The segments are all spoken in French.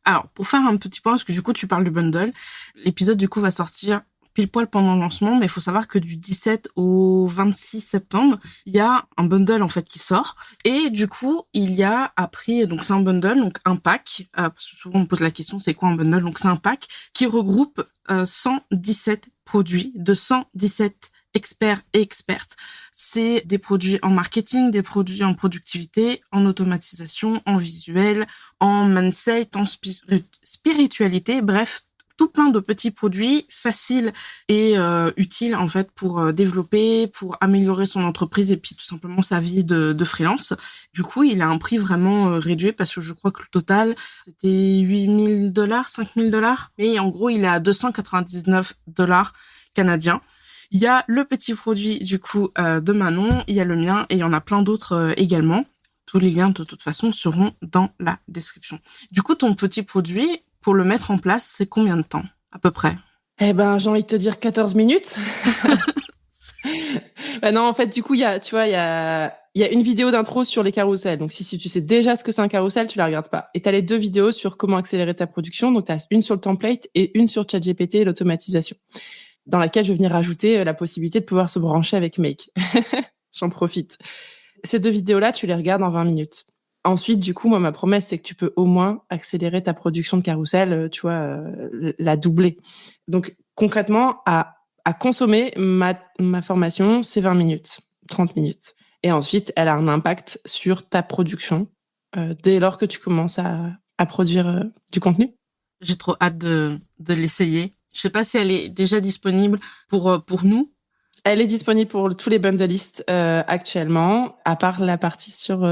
Alors, pour faire un petit point, parce que du coup, tu parles du bundle, l'épisode du coup va sortir pile poil pendant le lancement, mais il faut savoir que du 17 au 26 septembre, il y a un bundle en fait qui sort. Et du coup, il y a appris, donc c'est un bundle, donc un pack, parce que souvent on me pose la question, c'est quoi un bundle? Donc c'est un pack qui regroupe 117 produits de 117 experts et expertes. C'est des produits en marketing, des produits en productivité, en automatisation, en visuel, en mindset, en spiritualité, bref, tout plein de petits produits faciles et utiles en fait pour développer, pour améliorer son entreprise et puis tout simplement sa vie de freelance. Du coup, il a un prix vraiment réduit parce que je crois que le total c'était $8 000, $5 000, mais en gros, il est à $299 canadiens. Il y a le petit produit du coup de Manon, il y a le mien et il y en a plein d'autres également. Tous les liens de toute façon seront dans la description. Du coup, ton petit produit, pour le mettre en place, c'est combien de temps à peu près? Eh ben, j'ai envie de te dire 14 minutes. Bah non, en fait, du coup, il y a une vidéo d'intro sur les carousels. Donc, si tu sais déjà ce que c'est un carrousel, tu la regardes pas. Et t'as les 2 vidéos sur comment accélérer ta production. Donc, t'as une sur le template et une sur ChatGPT et l'automatisation, dans laquelle je vais venir rajouter la possibilité de pouvoir se brancher avec Make. J'en profite. Ces 2 vidéos-là, tu les regardes en 20 minutes. Ensuite, du coup, moi, ma promesse, c'est que tu peux au moins accélérer ta production de carrousel, la doubler. Donc, concrètement, à consommer ma formation, c'est 20 minutes, 30 minutes. Et ensuite, elle a un impact sur ta production dès lors que tu commences à produire du contenu. J'ai trop hâte de l'essayer. Je sais pas si elle est déjà disponible pour nous. Elle est disponible pour tous les bundleistes actuellement, à part la partie sur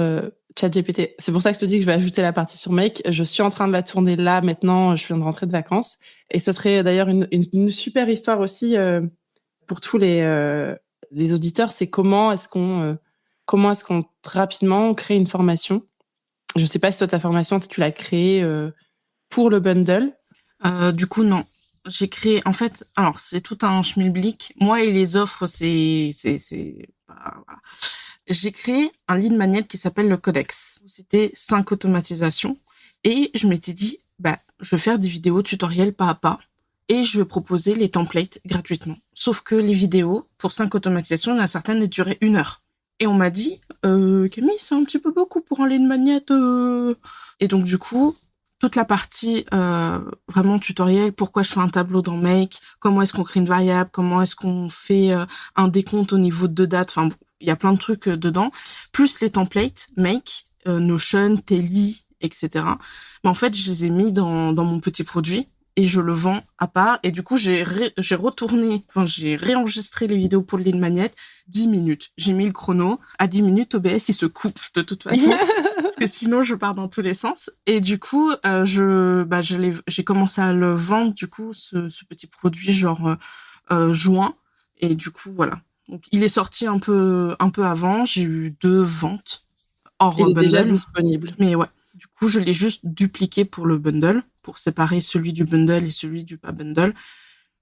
ChatGPT. C'est pour ça que je te dis que je vais ajouter la partie sur Make. Je suis en train de la tourner là maintenant. Je viens de rentrer de vacances. Et ce serait d'ailleurs une super histoire aussi pour tous les auditeurs. C'est comment est-ce qu'on rapidement crée une formation. Je sais pas si toi ta formation tu l'as créée pour le bundle. Du coup, non. J'ai créé, en fait, alors c'est tout un schmilblick. Moi et les offres, voilà. J'ai créé un lead magnet qui s'appelle le Codex. C'était 5 automatisations. Et je m'étais dit, je vais faire des vidéos tutoriels pas à pas. Et je vais proposer les templates gratuitement. Sauf que les vidéos, pour 5 automatisations, il y en a certaines qui duraient 1 heure. Et on m'a dit, Camille, c'est un petit peu beaucoup pour un lead magnet. Et donc, du coup, toute la partie vraiment tutoriel, pourquoi je fais un tableau dans Make, comment est-ce qu'on crée une variable, comment est-ce qu'on fait un décompte au niveau de dates, enfin, il y a plein de trucs dedans, plus les templates, Make, Notion, Telly, etc. Mais en fait, je les ai mis dans mon petit produit et je le vends à part. Et du coup, j'ai réenregistré les vidéos pour le lead magnet 10 minutes. J'ai mis le chrono. À 10 minutes, OBS, il se coupe de toute façon. Parce que sinon, je pars dans tous les sens. Et du coup, j'ai commencé à le vendre, du coup, ce petit produit, genre juin. Et du coup, voilà. Donc, il est sorti un peu avant. J'ai eu 2 ventes hors Il est bundle. déjà disponible. Mais ouais. Du coup, je l'ai juste dupliqué pour le bundle, pour séparer celui du bundle et celui du pas bundle.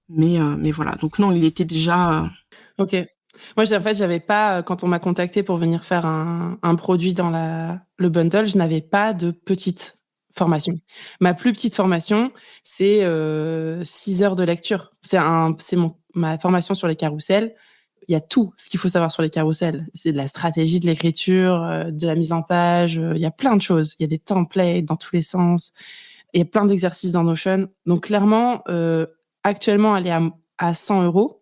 Mais voilà. Donc non, il était déjà... Ok. Moi, en fait, j'avais pas, quand on m'a contacté pour venir faire un produit dans le bundle, je n'avais pas de petite formation. Ma plus petite formation, c'est 6 heures de lecture. C'est ma formation sur les carousels. Il y a tout ce qu'il faut savoir sur les carousels. C'est de la stratégie de l'écriture, de la mise en page. Il y a plein de choses. Il y a des templates dans tous les sens. Il y a plein d'exercices dans Notion. Donc, clairement, actuellement, elle est à 100 €.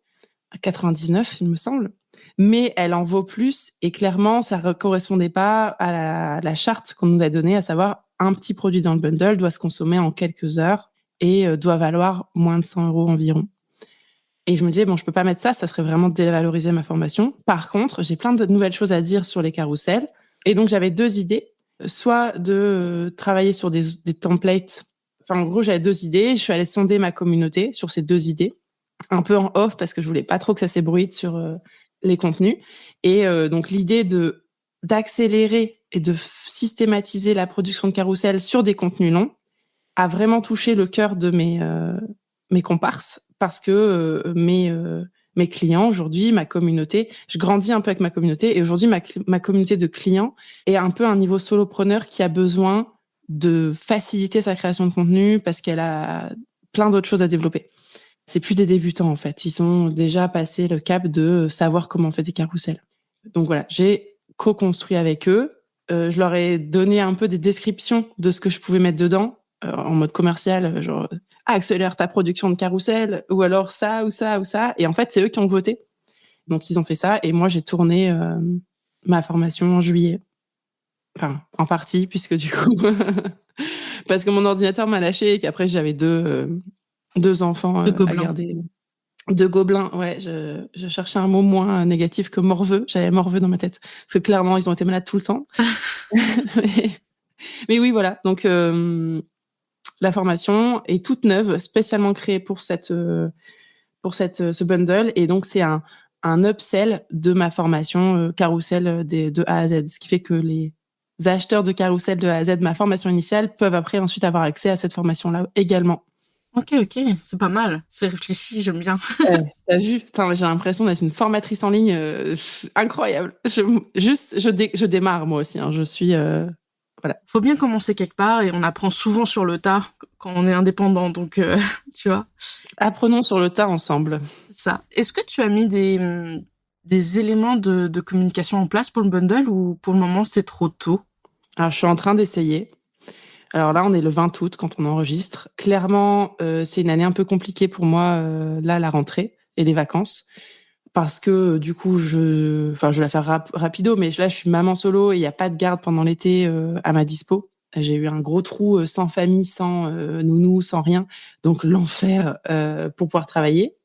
À 99, il me semble. Mais elle en vaut plus et clairement, ça ne correspondait pas à la charte qu'on nous a donnée, à savoir un petit produit dans le bundle doit se consommer en quelques heures et doit valoir moins de 100 € environ. Et je me disais, bon, je peux pas mettre ça serait vraiment dévaloriser ma formation. Par contre, j'ai plein de nouvelles choses à dire sur les carousels. Et donc, j'avais 2 idées. Soit de travailler sur des templates. Enfin, en gros, j'avais 2 idées. Je suis allée sonder ma communauté sur ces 2 idées. Un peu en off parce que je voulais pas trop que ça s'ébruite sur les contenus. Et donc, l'idée d'accélérer et de systématiser la production de carousel sur des contenus longs a vraiment touché le cœur de mes comparses parce que mes clients aujourd'hui, ma communauté, je grandis un peu avec ma communauté et aujourd'hui ma communauté de clients est un peu un niveau solopreneur qui a besoin de faciliter sa création de contenu parce qu'elle a plein d'autres choses à développer. C'est plus des débutants, en fait. Ils ont déjà passé le cap de savoir comment on fait des carousels. Donc voilà, j'ai co-construit avec eux. Je leur ai donné un peu des descriptions de ce que je pouvais mettre dedans, en mode commercial, genre accélère ta production de carrousel, ou alors ça, ou ça, ou ça. Et en fait, c'est eux qui ont voté. Donc ils ont fait ça. Et moi, j'ai tourné ma formation en juillet. Enfin, en partie, puisque du coup, parce que mon ordinateur m'a lâché et qu'après, j'avais deux enfants à garder. De gobelins, ouais. Je cherchais un mot moins négatif que morveux. J'avais morveux dans ma tête. Parce que clairement, ils ont été malades tout le temps. mais oui, voilà. Donc, la formation est toute neuve, spécialement créée pour ce bundle. Et donc, c'est un upsell de ma formation Carousel de A à Z. Ce qui fait que les acheteurs de Carousel de A à Z, ma formation initiale, peuvent après ensuite avoir accès à cette formation-là également. Ok, c'est pas mal. C'est réfléchi, j'aime bien. T'as vu? Putain, j'ai l'impression d'être une formatrice en ligne incroyable. Je démarre moi aussi. Hein. Je suis voilà. Faut bien commencer quelque part et on apprend souvent sur le tas quand on est indépendant, donc tu vois. Apprenons sur le tas ensemble. C'est ça. Est-ce que tu as mis des éléments de communication en place pour le bundle ou pour le moment c'est trop tôt? Alors je suis en train d'essayer. Alors là, on est le 20 août quand on enregistre. Clairement, c'est une année un peu compliquée pour moi, là, la rentrée et les vacances. Parce que du coup, je vais la faire rapido, mais là, je suis maman solo et il n'y a pas de garde pendant l'été à ma dispo. J'ai eu un gros trou sans famille, sans nounou, sans rien. Donc, l'enfer pour pouvoir travailler.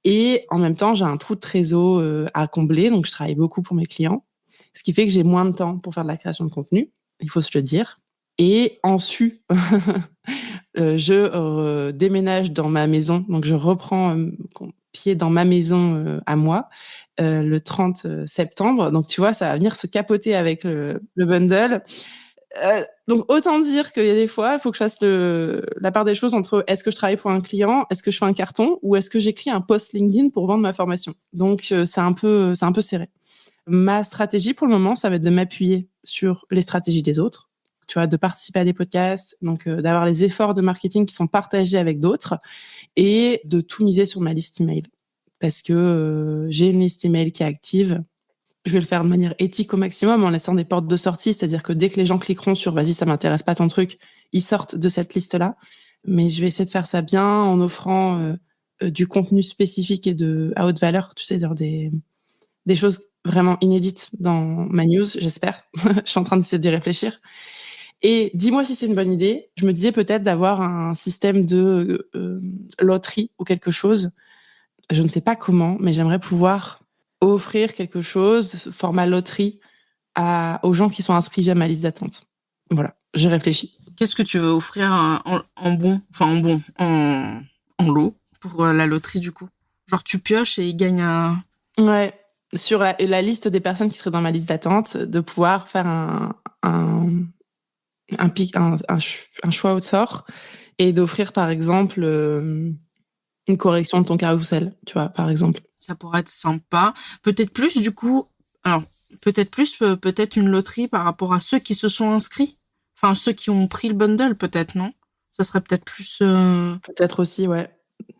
Et en même temps, j'ai un trou de trésor à combler. Donc, je travaille beaucoup pour mes clients. Ce qui fait que j'ai moins de temps pour faire de la création de contenu. Il faut se le dire. Et en su, je déménage dans ma maison. Donc, je reprends pied dans ma maison à moi le 30 septembre. Donc, tu vois, ça va venir se capoter avec le bundle. Donc, autant dire qu'il y a des fois, il faut que je fasse la part des choses entre est-ce que je travaille pour un client, est-ce que je fais un carton ou est-ce que j'écris un post LinkedIn pour vendre ma formation. Donc, c'est un peu serré. Ma stratégie pour le moment, ça va être de m'appuyer sur les stratégies des autres. Tu vois, de participer à des podcasts, donc d'avoir les efforts de marketing qui sont partagés avec d'autres et de tout miser sur ma liste email. Parce que j'ai une liste email qui est active. Je vais le faire de manière éthique au maximum en laissant des portes de sortie, c'est-à-dire que dès que les gens cliqueront sur « vas-y, ça m'intéresse pas ton truc », ils sortent de cette liste-là. Mais je vais essayer de faire ça bien en offrant du contenu spécifique et à haute valeur, tu sais, genre des choses vraiment inédites dans ma news, j'espère. Je suis en train d'essayer d'y réfléchir. Et dis-moi si c'est une bonne idée. Je me disais peut-être d'avoir un système de loterie ou quelque chose. Je ne sais pas comment, mais j'aimerais pouvoir offrir quelque chose, format loterie, aux gens qui sont inscrits via ma liste d'attente. Voilà, j'ai réfléchi. Qu'est-ce que tu veux offrir en lot pour la loterie du coup? Genre tu pioches et ils gagnent un... Ouais, sur la liste des personnes qui seraient dans ma liste d'attente, de pouvoir faire un choix au sort et d'offrir par exemple une correction de ton carrousel, tu vois, par exemple. Ça pourrait être sympa. Peut-être plus du coup, alors peut-être une loterie par rapport à ceux qui se sont inscrits. Enfin, ceux qui ont pris le bundle, peut-être, non? Ça serait peut-être plus... Peut-être aussi, ouais.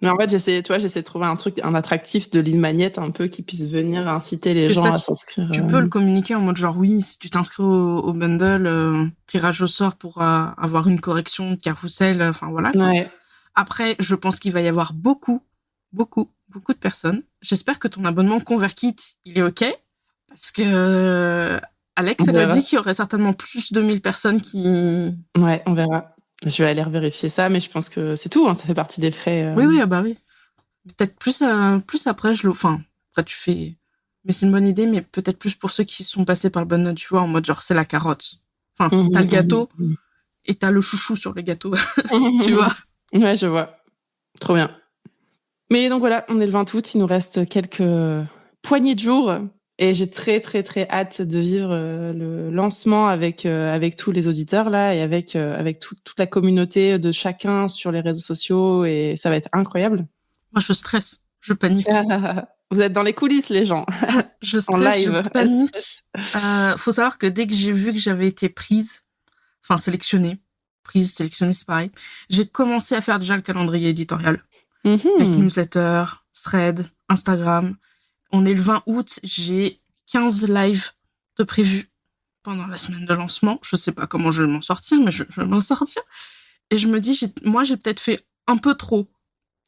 Mais en fait, j'essaie de trouver un attractif de lead magnet un peu qui puisse venir inciter les gens à s'inscrire. Tu peux le communiquer en mode genre, oui, si tu t'inscris au bundle, tirage au sort pour avoir une correction de carrousel, enfin voilà. Ouais. Après, je pense qu'il va y avoir beaucoup de personnes. J'espère que ton abonnement ConvertKit, il est OK. Parce que Alex, elle a dit qu'il y aurait certainement plus de 1000 personnes qui... Ouais, on verra. Je vais aller vérifier ça, mais je pense que c'est tout, hein, ça fait partie des frais. Oui, bah oui. Peut-être plus après, enfin, après tu fais... Mais c'est une bonne idée, mais peut-être plus pour ceux qui sont passés par le bundle, tu vois, en mode genre, c'est la carotte. Enfin, t'as le gâteau et t'as le chouchou sur le gâteau, tu vois. Ouais, je vois. Trop bien. Mais donc voilà, on est le 20 août, il nous reste quelques poignées de jours et j'ai très très très hâte de vivre le lancement avec tous les auditeurs là et avec toute la communauté de chacun sur les réseaux sociaux et ça va être incroyable. Moi, je stresse, je panique. Vous êtes dans les coulisses, les gens. Je stresse, en live. Je panique. Faut savoir que dès que j'ai vu que j'avais été prise, enfin sélectionnée, prise, sélectionnée, c'est pareil. J'ai commencé à faire déjà le calendrier éditorial. Avec newsletter, thread, Instagram. On est le 20 août, j'ai 15 lives de prévus pendant la semaine de lancement. Je sais pas comment je vais m'en sortir, mais je vais m'en sortir. Et je me dis, j'ai peut-être fait un peu trop,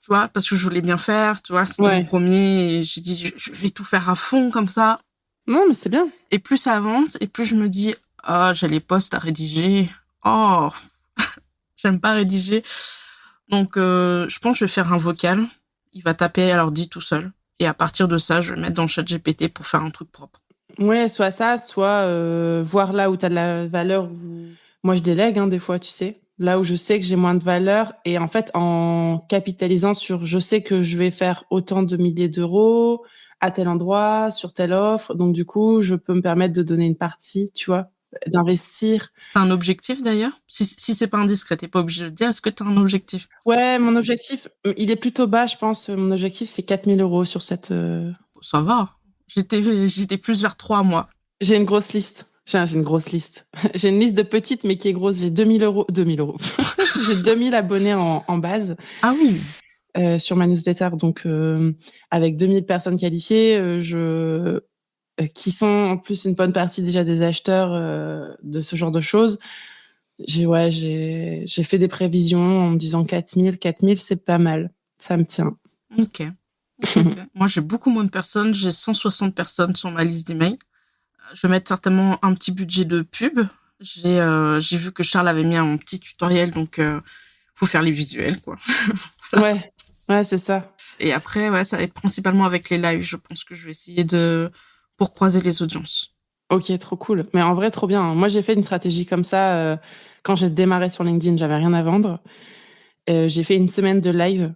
tu vois, parce que je voulais bien faire, tu vois, c'est mon premier, et j'ai dit, je vais tout faire à fond, comme ça. Non, mais c'est bien. Et plus ça avance, et plus je me dis, j'ai les posts à rédiger. Oh, j'aime pas rédiger. Donc, je pense que je vais faire un vocal. Il va taper à l'ordi tout seul. Et à partir de ça, je vais mettre dans le chat GPT pour faire un truc propre. Ouais, soit ça, soit voir là où tu as de la valeur. Moi, je délègue des fois, tu sais. Là où je sais que j'ai moins de valeur. Et en fait, en capitalisant sur je sais que je vais faire autant de milliers d'euros à tel endroit, sur telle offre. Donc, du coup, je peux me permettre de donner une partie, tu vois, d'investir. T'as un objectif d'ailleurs? Si c'est pas indiscret, t'es pas obligé de le dire. Est-ce que t'as un objectif? Ouais, mon objectif, il est plutôt bas, je pense. Mon objectif, c'est 4 000 euros sur cette... Ça va. J'étais plus vers 3, moi. J'ai une grosse liste. J'ai une grosse liste. J'ai une liste de petites, mais qui est grosse. J'ai 2 000 euros. J'ai 2 000 abonnés en base. Ah oui. Sur ma newsletter. Donc, avec 2 000 personnes qualifiées, qui sont en plus une bonne partie déjà des acheteurs de ce genre de choses. J'ai fait des prévisions en me disant 4 000, c'est pas mal. Ça me tient. Ok. Moi, j'ai beaucoup moins de personnes. J'ai 160 personnes sur ma liste d'emails. Je vais mettre certainement un petit budget de pub. J'ai vu que Charles avait mis un petit tutoriel, donc faut faire les visuels, quoi. Voilà. Ouais, c'est ça. Et après, ouais, ça va être principalement avec les lives. Je pense que je vais essayer pour croiser les audiences. Ok, trop cool. Mais en vrai, trop bien. Moi, j'ai fait une stratégie comme ça quand j'ai démarré sur LinkedIn. J'avais rien à vendre. J'ai fait une semaine de live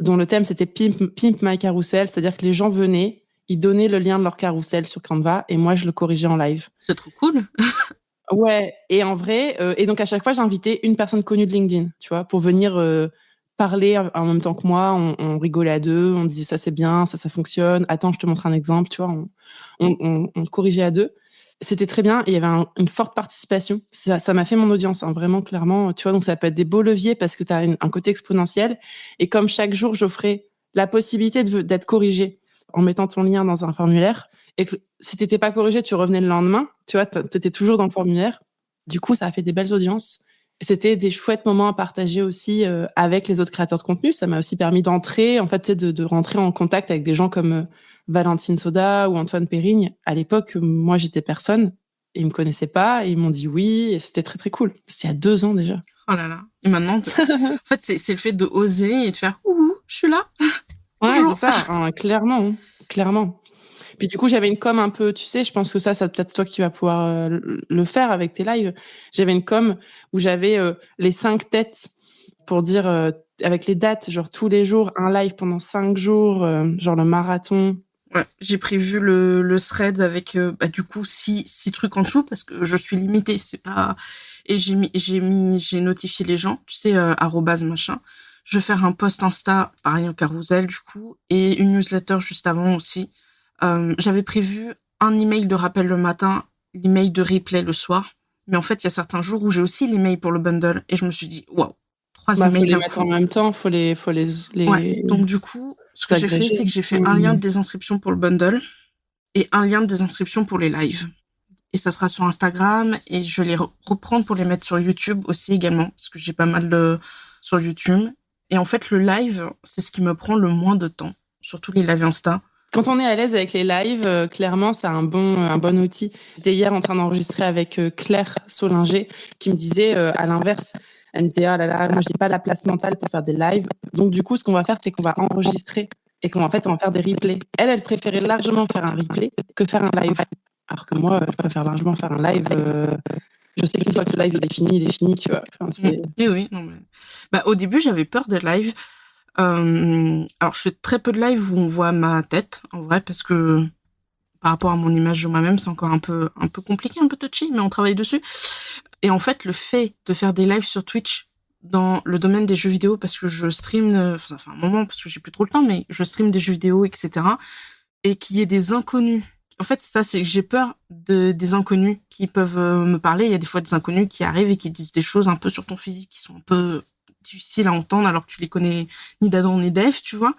dont le thème c'était Pimp My Carousel, c'est-à-dire que les gens venaient, ils donnaient le lien de leur carrousel sur Canva et moi je le corrigeais en live. C'est trop cool. Ouais, et en vrai, et donc à chaque fois j'invitais une personne connue de LinkedIn, tu vois, pour venir parler en même temps que moi, on rigolait à deux, on disait ça c'est bien, ça fonctionne, attends je te montre un exemple, tu vois, on corrigeait à deux. C'était très bien et il y avait une forte participation. Ça m'a fait mon audience, vraiment, clairement. Tu vois, donc ça peut être des beaux leviers parce que tu as un côté exponentiel. Et comme chaque jour, j'offrais la possibilité d'être corrigé en mettant ton lien dans un formulaire. Et que si t'étais pas corrigé, tu revenais le lendemain. Tu vois, t'étais toujours dans le formulaire. Du coup, ça a fait des belles audiences. Et c'était des chouettes moments à partager aussi avec les autres créateurs de contenu. Ça m'a aussi permis d'entrer, en fait, de rentrer en contact avec des gens comme Valentine Soda ou Antoine Périgne. À l'époque, moi, j'étais personne. Et ils me connaissaient pas. Et ils m'ont dit oui. Et c'était très, très cool. C'était il y a 2 ans déjà. Oh là là. Et maintenant, en fait, c'est le fait de oser et de faire ouh, je suis là. Ouais, c'est ça. Clairement. Clairement. Puis du coup, j'avais une com un peu, tu sais, je pense que ça peut-être toi qui vas pouvoir le faire avec tes lives. J'avais une com où j'avais les 5 têtes pour dire avec les dates, genre tous les jours, un live pendant 5 jours, genre le marathon. Ouais, j'ai prévu le thread avec du coup 6 trucs en dessous parce que je suis limitée, c'est pas. Et j'ai notifié les gens, tu sais, arrobase machin. Je vais faire un post Insta, pareil un carousel du coup, et une newsletter juste avant aussi. J'avais prévu un email de rappel le matin, l'email de replay le soir. Mais en fait, il y a certains jours où j'ai aussi l'email pour le bundle et je me suis dit, waouh, 3 emails faut les d'un mettre coup. en même temps, faut les. Ouais. Donc du coup, ce que j'ai fait, c'est que j'ai fait un lien de désinscription pour le bundle et un lien de désinscription pour les lives. Et ça sera sur Instagram et je vais les reprendre pour les mettre sur YouTube aussi également parce que j'ai pas mal sur YouTube. Et en fait, le live, c'est ce qui me prend le moins de temps, surtout les lives Insta. Quand on est à l'aise avec les lives, clairement, c'est un bon outil. J'étais hier en train d'enregistrer avec Claire Solinger qui me disait, à l'inverse, elle me disait, oh là là, moi, j'ai pas la place mentale pour faire des lives. Donc, du coup, ce qu'on va faire, c'est qu'on va enregistrer et on va faire des replays. Elle préférait largement faire un replay que faire un live. Alors que moi, je préfère largement faire un live. Je sais qu'une fois que le live il est fini, tu vois. Oui, non mais. Au début, j'avais peur des lives. Alors, je fais très peu de live où on voit ma tête, en vrai, parce que par rapport à mon image de moi-même, c'est encore un peu compliqué, un peu touchy, mais on travaille dessus. Et en fait, le fait de faire des lives sur Twitch dans le domaine des jeux vidéo, parce que je stream, ça fait un moment, parce que j'ai plus trop le temps, mais je stream des jeux vidéo, etc. Et qu'il y ait des inconnus En fait, c'est ça, c'est que j'ai peur des inconnus qui peuvent me parler. Il y a des fois des inconnus qui arrivent et qui disent des choses un peu sur ton physique qui sont un peu difficiles à entendre alors que tu les connais ni d'Adam ni d'Ève, tu vois.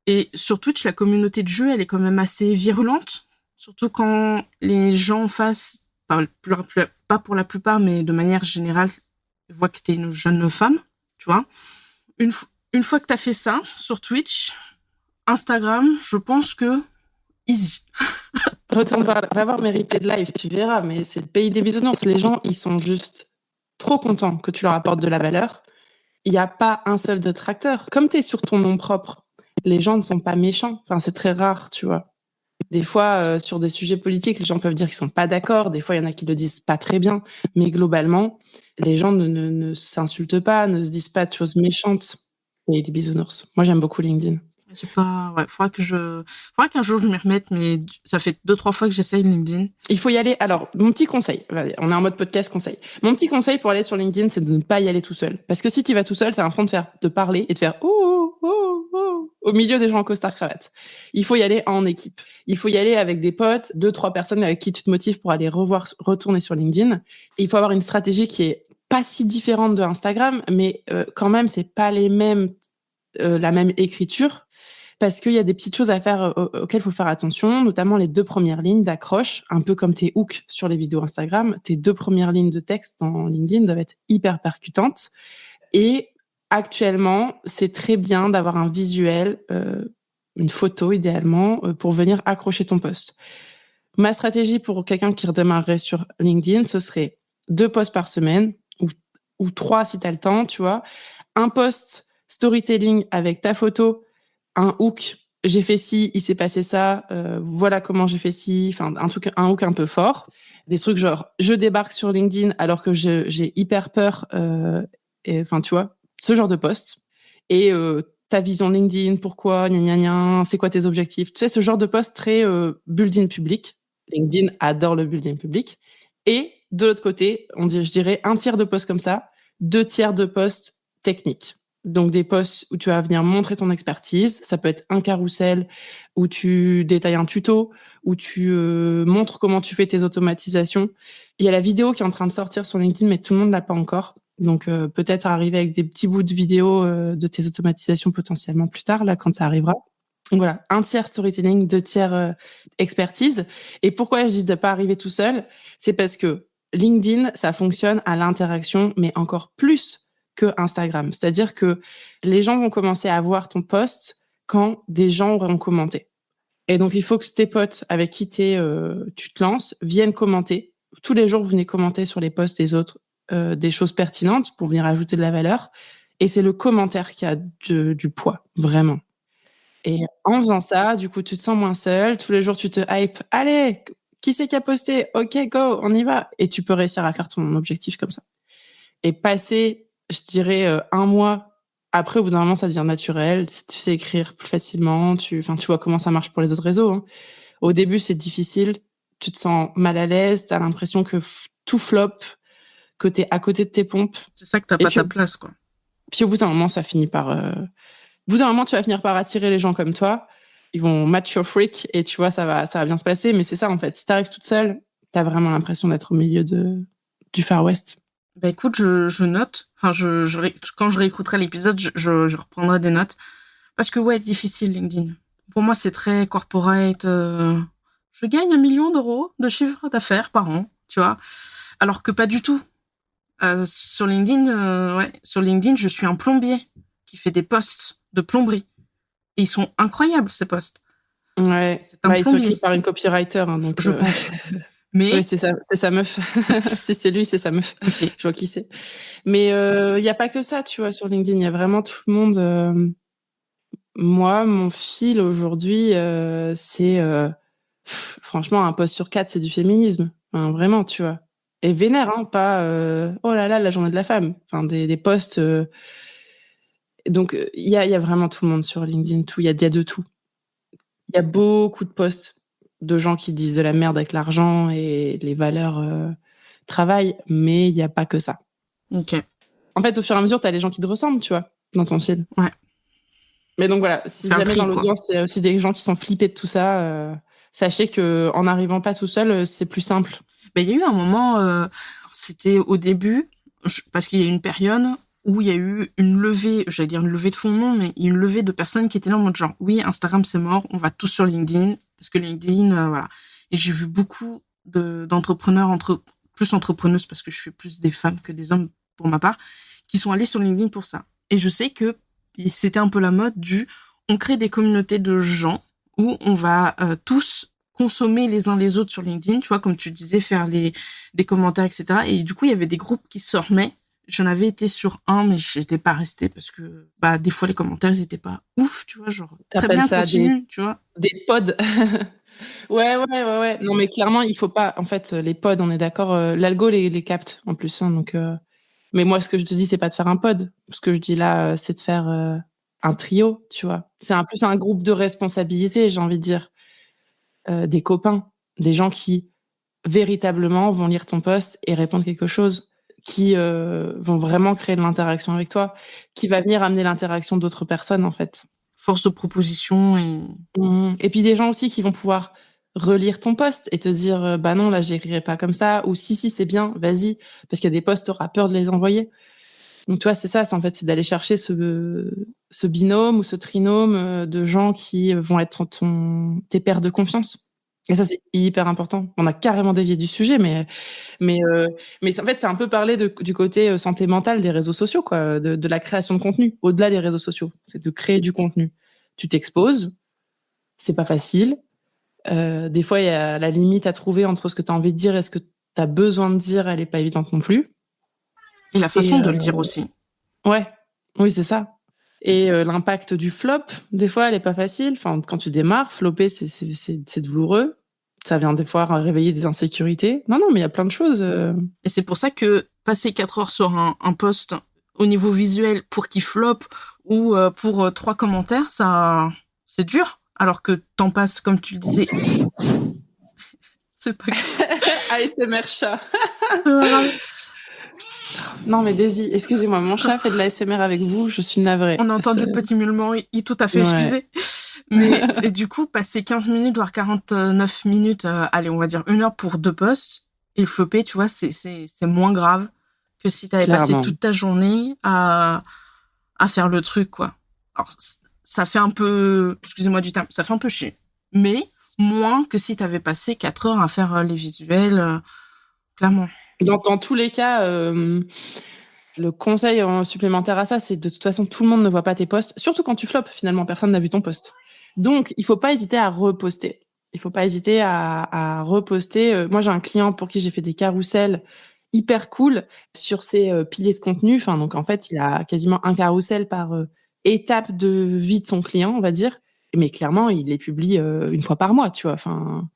Et sur Twitch, la communauté de jeu, elle est quand même assez virulente. Surtout quand les gens en face, pas pour la plupart, mais de manière générale, voient que t'es une jeune femme, tu vois. Une fois que t'as fait ça sur Twitch, Instagram, je pense que easy. Retourne va voir mes replays de live, tu verras, mais c'est le pays des bisounours. Les gens, ils sont juste trop contents que tu leur apportes de la valeur. Il n'y a pas un seul détracteur. Comme tu es sur ton nom propre, les gens ne sont pas méchants. Enfin, c'est très rare, tu vois. Des fois, sur des sujets politiques, les gens peuvent dire qu'ils sont pas d'accord. Des fois, il y en a qui le disent pas très bien. Mais globalement, les gens ne s'insultent pas, ne se disent pas de choses méchantes. Et des bisounours. Moi, j'aime beaucoup LinkedIn. J'ai pas, ouais, faudra qu'un jour je m'y remette, mais ça fait 2-3 fois que j'essaye LinkedIn. Il faut y aller. Alors, mon petit conseil, on est en mode podcast conseil. Mon petit conseil pour aller sur LinkedIn, c'est de ne pas y aller tout seul. Parce que si tu vas tout seul, c'est un fond de parler et de faire au milieu des gens en costard cravate. Il faut y aller en équipe. Il faut y aller avec des potes, 2-3 personnes avec qui tu te motives pour aller retourner sur LinkedIn. Et il faut avoir une stratégie qui est pas si différente de Instagram, mais quand même, c'est pas la même écriture. Parce qu'il y a des petites choses à faire auxquelles il faut faire attention, notamment les 2 premières lignes d'accroche, un peu comme tes hooks sur les vidéos Instagram. Tes 2 premières lignes de texte dans LinkedIn doivent être hyper percutantes. Et actuellement, c'est très bien d'avoir un visuel, une photo idéalement, pour venir accrocher ton post. Ma stratégie pour quelqu'un qui redémarrerait sur LinkedIn, ce serait 2 posts par semaine, ou 3 si tu as le temps, tu vois. Un post storytelling avec ta photo, un hook, j'ai fait ci, il s'est passé ça, voilà comment j'ai fait ci, enfin un hook un peu fort, des trucs genre je débarque sur LinkedIn alors que j'ai hyper peur, enfin tu vois, ce genre de post. Et ta vision LinkedIn, pourquoi, gna gna gna, c'est quoi tes objectifs, tu sais, ce genre de post très building public. LinkedIn adore le building public. Et de l'autre côté, je dirais un tiers de posts comme ça, 2 tiers de posts techniques. Donc des posts où tu vas venir montrer ton expertise. Ça peut être un carrousel où tu détailles un tuto, où tu montres comment tu fais tes automatisations. Il y a la vidéo qui est en train de sortir sur LinkedIn, mais tout le monde l'a pas encore. Donc peut-être arriver avec des petits bouts de vidéo de tes automatisations potentiellement plus tard, là, quand ça arrivera. Donc voilà, un tiers storytelling, 2 tiers expertise. Et pourquoi je dis de pas arriver tout seul? C'est parce que LinkedIn, ça fonctionne à l'interaction, mais encore plus que Instagram. C'est-à-dire que les gens vont commencer à voir ton post quand des gens auront commenté. Et donc, il faut que tes potes avec qui tu te lances viennent commenter. Tous les jours, vous venez commenter sur les posts des autres des choses pertinentes pour venir ajouter de la valeur. Et c'est le commentaire qui a du poids, vraiment. Et en faisant ça, du coup, tu te sens moins seul. Tous les jours, tu te hype. Allez, qui c'est qui a posté? Ok, go, on y va. Et tu peux réussir à faire ton objectif comme ça. Et passer, je dirais, 1 mois. Après, au bout d'un moment, ça devient naturel. Tu sais écrire plus facilement. Tu vois comment ça marche pour les autres réseaux. Hein. Au début, c'est difficile. Tu te sens mal à l'aise. T'as l'impression que tout flop, que t'es à côté de tes pompes. C'est ça que t'as pas ta place, quoi. Puis au bout d'un moment, ça finit par... Au bout d'un moment, tu vas finir par attirer les gens comme toi. Ils vont match your freak et tu vois, ça va bien se passer. Mais c'est ça, en fait. Si t'arrives toute seule, t'as vraiment l'impression d'être au milieu du Far West. Bah écoute, je note. Enfin, quand je réécouterai l'épisode, je reprendrai des notes. Parce que ouais, difficile LinkedIn. Pour moi, c'est très corporate. Je gagne 1 million d'euros de chiffre d'affaires par an, tu vois. Alors que pas du tout. Sur LinkedIn, je suis un plombier qui fait des posts de plomberie. Et ils sont incroyables, ces posts. Ouais. Ils sont écrits par une copywriter, hein, donc. Je pense. Mais oui, c'est sa meuf. Si c'est lui, c'est sa meuf. Okay. Je vois qui c'est. Mais y a pas que ça, tu vois, sur LinkedIn. Il y a vraiment tout le monde. Moi, mon fil aujourd'hui, c'est franchement un post sur 4, c'est du féminisme. Enfin, vraiment, tu vois. Et vénère, hein, pas oh là là, la journée de la femme. Enfin, des posts. Donc il y a vraiment tout le monde sur LinkedIn. Il y a de tout. Il y a beaucoup de posts de gens qui disent de la merde avec l'argent et les valeurs travail, mais il n'y a pas que ça. Ok. En fait, au fur et à mesure, tu as les gens qui te ressemblent, tu vois, dans ton fil. Ouais. Mais donc voilà, si jamais dans l'audience, il y a aussi des gens qui sont flippés de tout ça, sachez que en n'arrivant pas tout seul, c'est plus simple. Il y a eu un moment, c'était au début, parce qu'il y a eu une période où il y a eu une levée, j'allais dire une levée de fonds, non, mais une levée de personnes qui étaient là en mode genre, oui, Instagram c'est mort, on va tous sur LinkedIn, parce que LinkedIn, voilà. Et j'ai vu beaucoup d'entrepreneurs, plus entrepreneuses, parce que je suis plus des femmes que des hommes pour ma part, qui sont allés sur LinkedIn pour ça. Et je sais que c'était un peu la mode on crée des communautés de gens où on va tous consommer les uns les autres sur LinkedIn, tu vois, comme tu disais, faire des commentaires, etc. Et du coup, il y avait des groupes qui se formaient. J'en avais été sur un, mais j'étais pas restée parce que, des fois, les commentaires, ils étaient pas ouf, tu vois, genre, très bien, continue, tu vois. Des pods. Ouais. Non, mais clairement, il faut pas, en fait, les pods, on est d'accord, l'algo les capte, en plus, hein, donc, mais moi, ce que je te dis, c'est pas de faire un pod. Ce que je dis là, c'est de faire, un trio, tu vois. C'est plus un groupe de responsabilité, j'ai envie de dire. Des copains, des gens qui véritablement vont lire ton post et répondre quelque chose, qui vont vraiment créer de l'interaction avec toi, qui va venir amener l'interaction d'autres personnes en fait. Force de proposition et puis des gens aussi qui vont pouvoir relire ton post et te dire bah non là je l'écrirai pas comme ça, ou si c'est bien, vas-y, parce qu'il y a des posts t'auras peur de les envoyer. Donc tu vois, c'est ça, c'est d'aller chercher ce binôme ou ce trinôme de gens qui vont être tes pairs de confiance. Et ça, c'est hyper important. On a carrément dévié du sujet, mais en fait, c'est un peu parler du côté santé mentale des réseaux sociaux, quoi, de la création de contenu, au-delà des réseaux sociaux. C'est de créer du contenu. Tu t'exposes, c'est pas facile. Des fois, il y a la limite à trouver entre ce que tu as envie de dire et ce que tu as besoin de dire, elle est pas évidente non plus. Et la façon de le dire aussi. Ouais, oui, c'est ça. Et l'impact du flop, des fois, elle est pas facile. Enfin, quand tu démarres, flopper, c'est douloureux. Ça vient des fois réveiller des insécurités. Non, mais il y a plein de choses. Et c'est pour ça que passer 4 heures sur un post au niveau visuel pour qu'il floppe ou pour 3 commentaires, ça, c'est dur. Alors que t'en passes, comme tu le disais. C'est pas ASMR chat. C'est pas grave. Non, mais Daisy, excusez-moi, mon chat fait de l'ASMR avec vous, je suis navrée. On a entendu le petit miaulement, il est tout à fait excusé. Mais et du coup, passer 15 minutes, voire 49 minutes, allez, on va dire 1 heure pour 2 posts, et le flopper, tu vois, c'est moins grave que si t'avais passé toute ta journée à faire le truc, quoi. Alors, ça fait un peu, excusez-moi du terme, ça fait un peu chier. Mais moins que si t'avais passé 4 heures à faire les visuels, clairement. Dans tous les cas, le conseil supplémentaire à ça, c'est de toute façon, tout le monde ne voit pas tes posts, surtout quand tu flops, finalement, personne n'a vu ton post. Donc, il faut pas hésiter à reposter. Il faut pas hésiter à reposter. Moi, j'ai un client pour qui j'ai fait des carousels hyper cool sur ses piliers de contenu. Enfin, donc, en fait, il a quasiment un carrousel par étape de vie de son client, on va dire. Mais clairement, il les publie 1 fois par mois, tu vois. Enfin,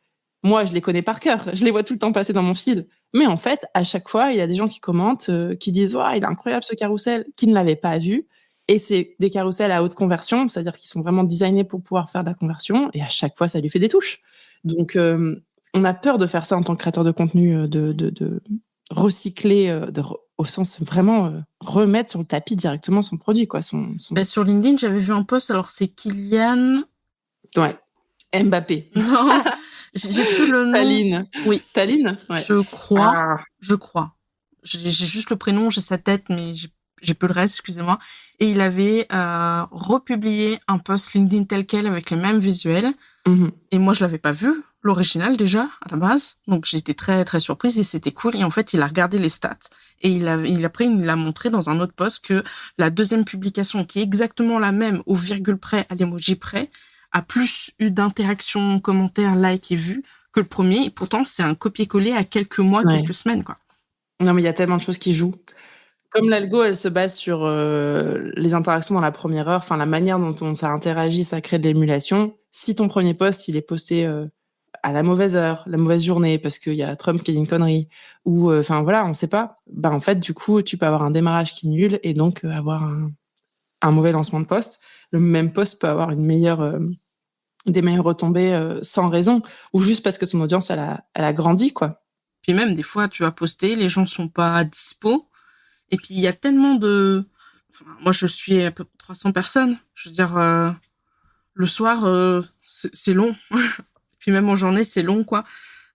moi, je les connais par cœur. Je les vois tout le temps passer dans mon fil. Mais en fait, à chaque fois, il y a des gens qui commentent, qui disent « Oh, il est incroyable ce carrousel », qui ne l'avaient pas vu. Et c'est des carousels à haute conversion, c'est-à-dire qu'ils sont vraiment designés pour pouvoir faire de la conversion. Et à chaque fois, ça lui fait des touches. Donc, on a peur de faire ça en tant que créateur de contenu, de recycler, au sens vraiment remettre sur le tapis directement son produit, quoi. Sur LinkedIn, j'avais vu un post, alors c'est Kylian... Ouais. Mbappé. Non, j'ai plus le nom. Taline. Oui. Taline, ouais. Je crois. J'ai juste le prénom, j'ai sa tête, mais j'ai peu le reste, excusez-moi. Et il avait republié un post LinkedIn tel quel avec les mêmes visuels. Mm-hmm. Et moi, je l'avais pas vu, l'original déjà, à la base. Donc, j'étais très, très surprise et c'était cool. Et en fait, il a regardé les stats. Et il l'a montré dans un autre post que la deuxième publication, qui est exactement la même, au virgule près, à l'emoji près, a plus eu d'interactions, commentaires, likes et vues que le premier. Et pourtant, c'est un copier-coller à quelques mois, quelques semaines, quoi. Non, mais il y a tellement de choses qui jouent. Comme l'algo, elle se base sur les interactions dans la première heure, enfin la manière dont ça interagit, ça crée de l'émulation. Si ton premier post, il est posté à la mauvaise heure, la mauvaise journée, parce qu'il y a Trump qui a dit une connerie, ou enfin voilà, on sait pas. Bah en fait, du coup, tu peux avoir un démarrage qui est nul et donc avoir un mauvais lancement de post. Le même post peut avoir des meilleures retombées sans raison, ou juste parce que ton audience, elle a grandi, quoi. Puis même, des fois, tu vas poster, les gens sont pas dispo. Et puis, il y a tellement de... Enfin, moi, je suis à peu près 300 personnes. Je veux dire, le soir, c'est long. Puis même en journée, c'est long, quoi.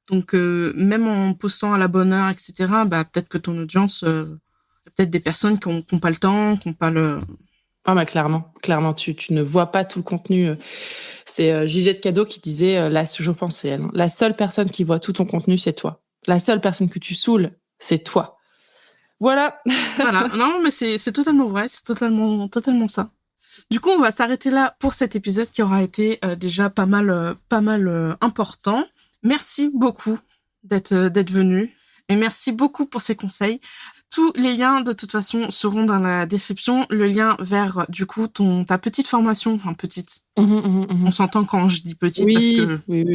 Donc, même en postant à la bonne heure, etc., peut-être que ton audience, peut-être des personnes qui ont pas le temps, qui ont pas le... Ah bah clairement, tu ne vois pas tout le contenu. C'est Juliette Cadeau qui disait, là, je pense c'est elle, la seule personne qui voit tout ton contenu, c'est toi. La seule personne que tu saoules, c'est toi. Voilà. Voilà. Non, mais c'est totalement vrai, c'est totalement ça. Du coup, on va s'arrêter là pour cet épisode qui aura été déjà pas mal important. Merci beaucoup d'être venu et merci beaucoup pour ces conseils. Tous les liens, de toute façon, seront dans la description. Le lien vers, du coup, ta petite formation, enfin petite, on s'entend quand je dis petite, oui, parce que oui.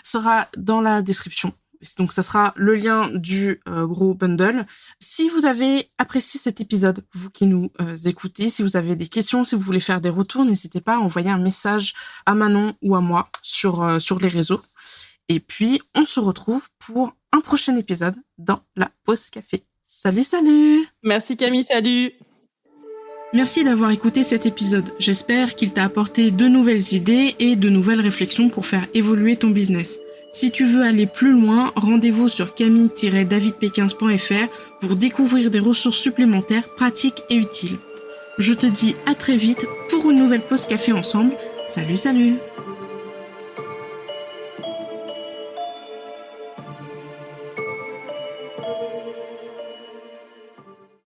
sera dans la description. Donc, ça sera le lien du gros bundle. Si vous avez apprécié cet épisode, vous qui nous écoutez, si vous avez des questions, si vous voulez faire des retours, n'hésitez pas à envoyer un message à Manon ou à moi sur les réseaux. Et puis, on se retrouve pour un prochain épisode dans la pause café. Salut! Merci Camille, salut! Merci d'avoir écouté cet épisode. J'espère qu'il t'a apporté de nouvelles idées et de nouvelles réflexions pour faire évoluer ton business. Si tu veux aller plus loin, rendez-vous sur camille-davidpekins.fr pour découvrir des ressources supplémentaires pratiques et utiles. Je te dis à très vite pour une nouvelle pause café ensemble. Salut!